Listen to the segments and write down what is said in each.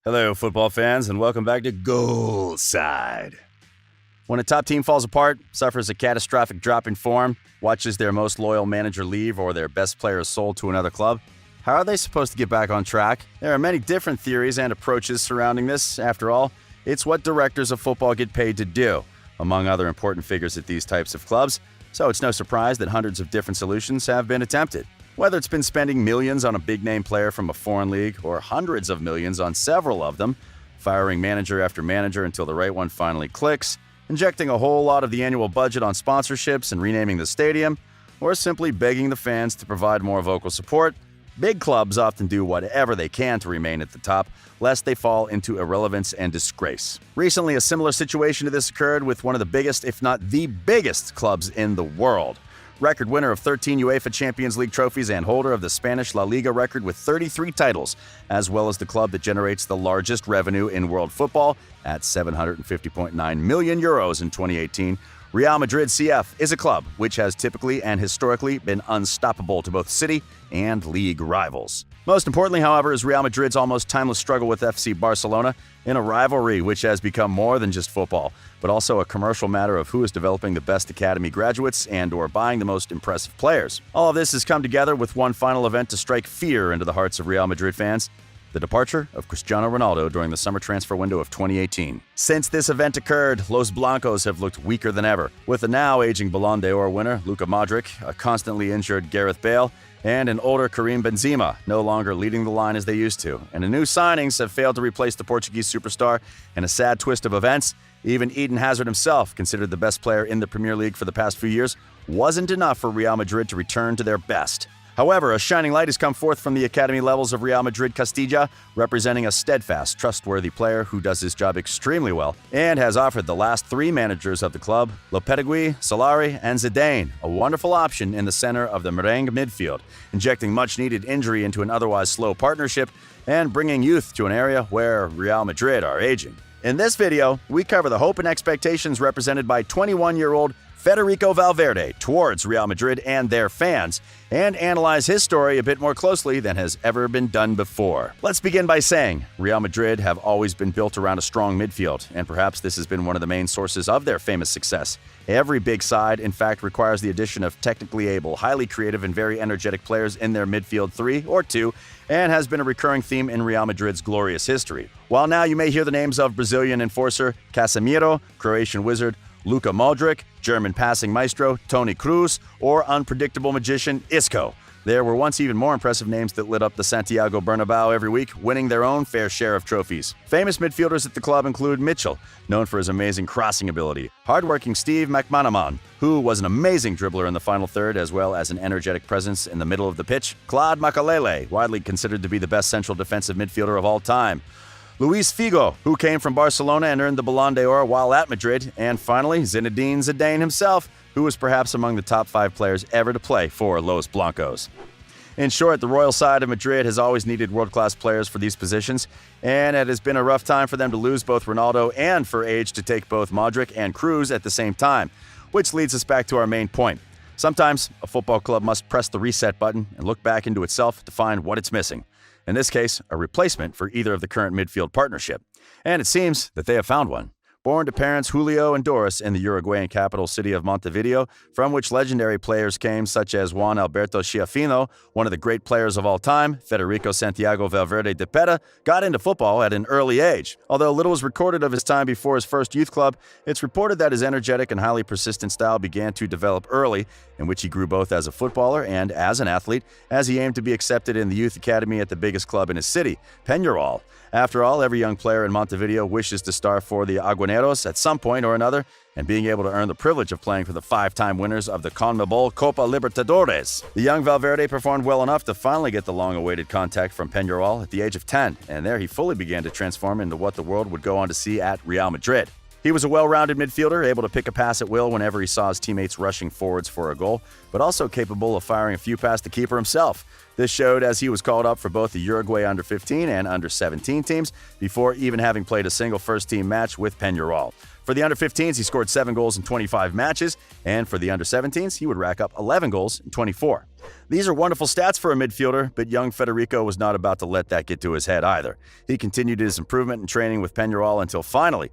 Hello, football fans, and welcome back to Goal Side. When a top team falls apart, suffers a catastrophic drop in form, watches their most loyal manager leave, or their best player sold to another club, how are they supposed to get back on track? There are many different theories and approaches surrounding this. After all, it's what directors of football get paid to do, among other important figures at these types of clubs, so it's no surprise that hundreds of different solutions have been attempted. Whether it's been spending millions on a big-name player from a foreign league or hundreds of millions on several of them, firing manager after manager until the right one finally clicks, injecting a whole lot of the annual budget on sponsorships and renaming the stadium, or simply begging the fans to provide more vocal support, big clubs often do whatever they can to remain at the top, lest they fall into irrelevance and disgrace. Recently, a similar situation to this occurred with one of the biggest, if not the biggest, clubs in the world. Record winner of 13 UEFA Champions League trophies and holder of the Spanish La Liga record with 33 titles, as well as the club that generates the largest revenue in world football at €750.9 million in 2018, Real Madrid CF is a club which has typically and historically been unstoppable to both city and league rivals. Most importantly, however, is Real Madrid's almost timeless struggle with FC Barcelona in a rivalry which has become more than just football, but also a commercial matter of who is developing the best academy graduates and/or buying the most impressive players. All of this has come together with one final event to strike fear into the hearts of Real Madrid fans: the departure of Cristiano Ronaldo during the summer transfer window of 2018. Since this event occurred, Los Blancos have looked weaker than ever, with the now aging Ballon d'Or winner Luka Modric, a constantly injured Gareth Bale, and an older Karim Benzema no longer leading the line as they used to. And the new signings have failed to replace the Portuguese superstar. In a sad twist of events, even Eden Hazard himself, considered the best player in the Premier League for the past few years, wasn't enough for Real Madrid to return to their best. However, a shining light has come forth from the academy levels of Real Madrid Castilla, representing a steadfast, trustworthy player who does his job extremely well and has offered the last three managers of the club, Lopetegui, Solari, and Zidane, a wonderful option in the center of the merengue midfield, injecting much-needed injury into an otherwise slow partnership and bringing youth to an area where Real Madrid are aging. In this video, we cover the hope and expectations represented by 21-year-old Federico Valverde towards Real Madrid and their fans, and analyze his story a bit more closely than has ever been done before. Let's begin by saying Real Madrid have always been built around a strong midfield, and perhaps this has been one of the main sources of their famous success. Every big side, in fact, requires the addition of technically able, highly creative, and very energetic players in their midfield 3 or 2, and has been a recurring theme in Real Madrid's glorious history. While now you may hear the names of Brazilian enforcer Casemiro, Croatian wizard Luka Modric, German passing maestro Toni Kroos, or unpredictable magician Isco, there were once even more impressive names that lit up the Santiago Bernabeu every week, winning their own fair share of trophies. Famous midfielders at the club include Mitchell, known for his amazing crossing ability, hardworking Steve McManaman, who was an amazing dribbler in the final third as well as an energetic presence in the middle of the pitch, Claude Makelele, widely considered to be the best central defensive midfielder of all time, Luis Figo, who came from Barcelona and earned the Ballon d'Or while at Madrid, and finally, Zinedine Zidane himself, who was perhaps among the top 5 players ever to play for Los Blancos. In short, the royal side of Madrid has always needed world-class players for these positions, and it has been a rough time for them to lose both Ronaldo and for age to take both Modric and Kroos at the same time, which leads us back to our main point. Sometimes, a football club must press the reset button and look back into itself to find what it's missing. In this case, a replacement for either of the current midfield partnership. And it seems that they have found one. Born to parents Julio and Doris in the Uruguayan capital city of Montevideo, from which legendary players came such as Juan Alberto Schiaffino, one of the great players of all time, Federico Santiago Valverde de Peta, got into football at an early age. Although little is recorded of his time before his first youth club, it's reported that his energetic and highly persistent style began to develop early, in which he grew both as a footballer and as an athlete, as he aimed to be accepted in the youth academy at the biggest club in his city, Peñarol. After all, every young player in Montevideo wishes to star for the Aguaneros at some point or another, and being able to earn the privilege of playing for the 5-time winners of the CONMEBOL Copa Libertadores. The young Valverde performed well enough to finally get the long-awaited contact from Peñarol at the age of 10, and there he fully began to transform into what the world would go on to see at Real Madrid. He was a well-rounded midfielder, able to pick a pass at will whenever he saw his teammates rushing forwards for a goal, but also capable of firing a few past the keeper himself. This showed as he was called up for both the Uruguay under-15 and under-17 teams before even having played a single first-team match with Peñarol. For the under-15s, he scored 7 goals in 25 matches, and for the under-17s, he would rack up 11 goals in 24. These are wonderful stats for a midfielder, but young Federico was not about to let that get to his head either. He continued his improvement in training with Peñarol until finally,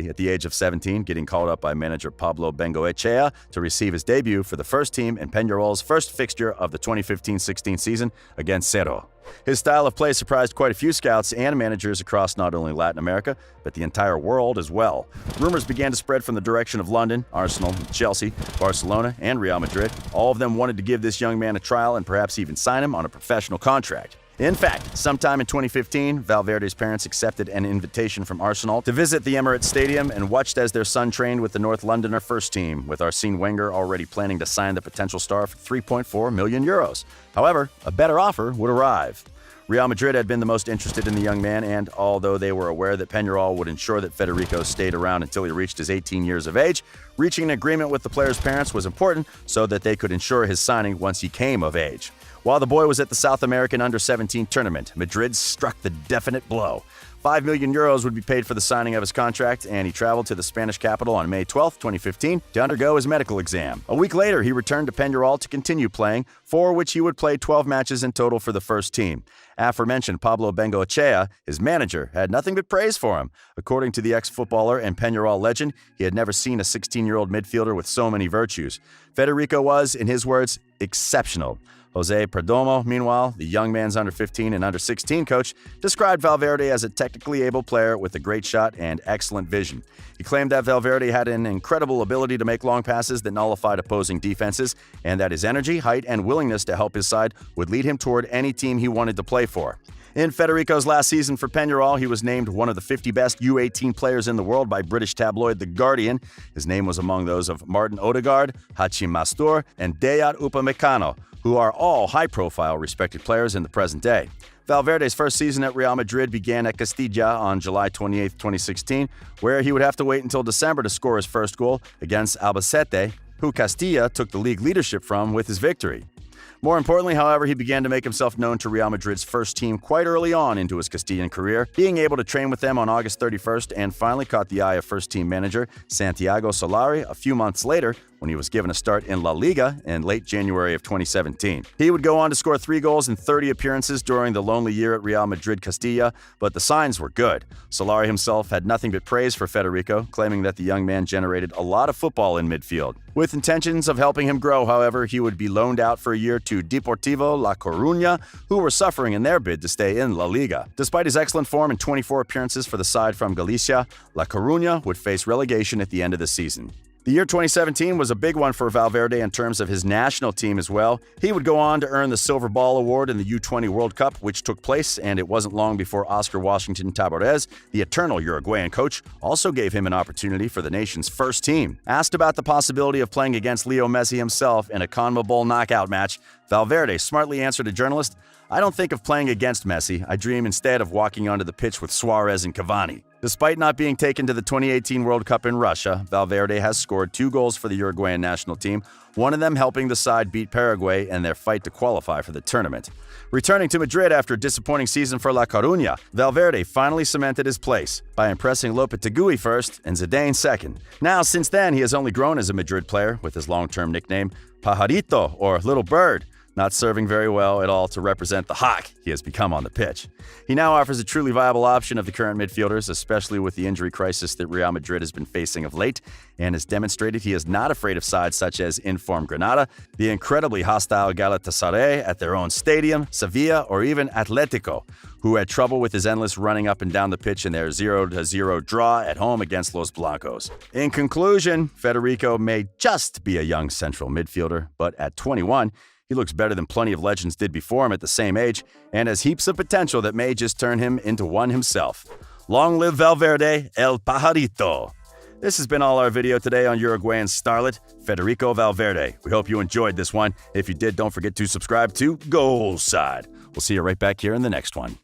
at the age of 17, getting called up by manager Pablo Bengoechea to receive his debut for the first team in Peñarol's first fixture of the 2015-16 season against Cerro. His style of play surprised quite a few scouts and managers across not only Latin America, but the entire world as well. Rumors began to spread from the direction of London, Arsenal, Chelsea, Barcelona, and Real Madrid. All of them wanted to give this young man a trial and perhaps even sign him on a professional contract. In fact, sometime in 2015, Valverde's parents accepted an invitation from Arsenal to visit the Emirates Stadium and watched as their son trained with the North Londoner first team, with Arsene Wenger already planning to sign the potential star for 3.4 million euros. However, a better offer would arrive. Real Madrid had been the most interested in the young man, and although they were aware that Peñarol would ensure that Federico stayed around until he reached his 18 years of age, reaching an agreement with the player's parents was important so that they could ensure his signing once he came of age. While the boy was at the South American Under-17 tournament, Madrid struck the definite blow. 5 million euros would be paid for the signing of his contract, and he traveled to the Spanish capital on May 12, 2015, to undergo his medical exam. A week later, he returned to Peñarol to continue playing, for which he would play 12 matches in total for the first team. Aforementioned Pablo Bengoechea, his manager, had nothing but praise for him. According to the ex-footballer and Peñarol legend, he had never seen a 16-year-old midfielder with so many virtues. Federico was, in his words, exceptional. Jose Perdomo, meanwhile, the young man's under-15 and under-16 coach, described Valverde as a technically able player with a great shot and excellent vision. He claimed that Valverde had an incredible ability to make long passes that nullified opposing defenses, and that his energy, height, and willingness to help his side would lead him toward any team he wanted to play for. In Federico's last season for Peñarol, he was named one of the 50 best U18 players in the world by British tabloid The Guardian. His name was among those of Martin Odegaard, Hachim Mastur, and Dayot Upamecano, who are all high-profile respected players in the present day. Valverde's first season at Real Madrid began at Castilla on July 28, 2016, where he would have to wait until December to score his first goal against Albacete, who Castilla took the league leadership from with his victory. More importantly, however, he began to make himself known to Real Madrid's first team quite early on into his Castilian career, being able to train with them on August 31st and finally caught the eye of first-team manager Santiago Solari a few months later when he was given a start in La Liga in late January of 2017. He would go on to score 3 goals in 30 appearances during the lonely year at Real Madrid Castilla, but the signs were good. Solari himself had nothing but praise for Federico, claiming that the young man generated a lot of football in midfield. With intentions of helping him grow, however, he would be loaned out for a year to Deportivo La Coruña, who were suffering in their bid to stay in La Liga. Despite his excellent form and 24 appearances for the side from Galicia, La Coruña would face relegation at the end of the season. The year 2017 was a big one for Valverde in terms of his national team as well. He would go on to earn the Silver Ball Award in the U20 World Cup, which took place, and it wasn't long before Oscar Washington Tabarez, the eternal Uruguayan coach, also gave him an opportunity for the nation's first team. Asked about the possibility of playing against Leo Messi himself in a CONMEBOL knockout match, Valverde smartly answered a journalist, "I don't think of playing against Messi. I dream instead of walking onto the pitch with Suarez and Cavani." Despite not being taken to the 2018 World Cup in Russia, Valverde has scored 2 goals for the Uruguayan national team, one of them helping the side beat Paraguay in their fight to qualify for the tournament. Returning to Madrid after a disappointing season for La Coruña, Valverde finally cemented his place by impressing Lopetegui first and Zidane second. Now, since then, he has only grown as a Madrid player, with his long-term nickname Pajarito, or Little Bird, not serving very well at all to represent the hawk he has become on the pitch. He now offers a truly viable option of the current midfielders, especially with the injury crisis that Real Madrid has been facing of late, and has demonstrated he is not afraid of sides such as in-form Granada, the incredibly hostile Galatasaray at their own stadium, Sevilla, or even Atletico, who had trouble with his endless running up and down the pitch in their 0-0 draw at home against Los Blancos. In conclusion, Federico may just be a young central midfielder, but at 21, he looks better than plenty of legends did before him at the same age, and has heaps of potential that may just turn him into one himself. Long live Valverde, El Pajarito! This has been all our video today on Uruguayan starlet, Federico Valverde. We hope you enjoyed this one. If you did, don't forget to subscribe to Goal Side. We'll see you right back here in the next one.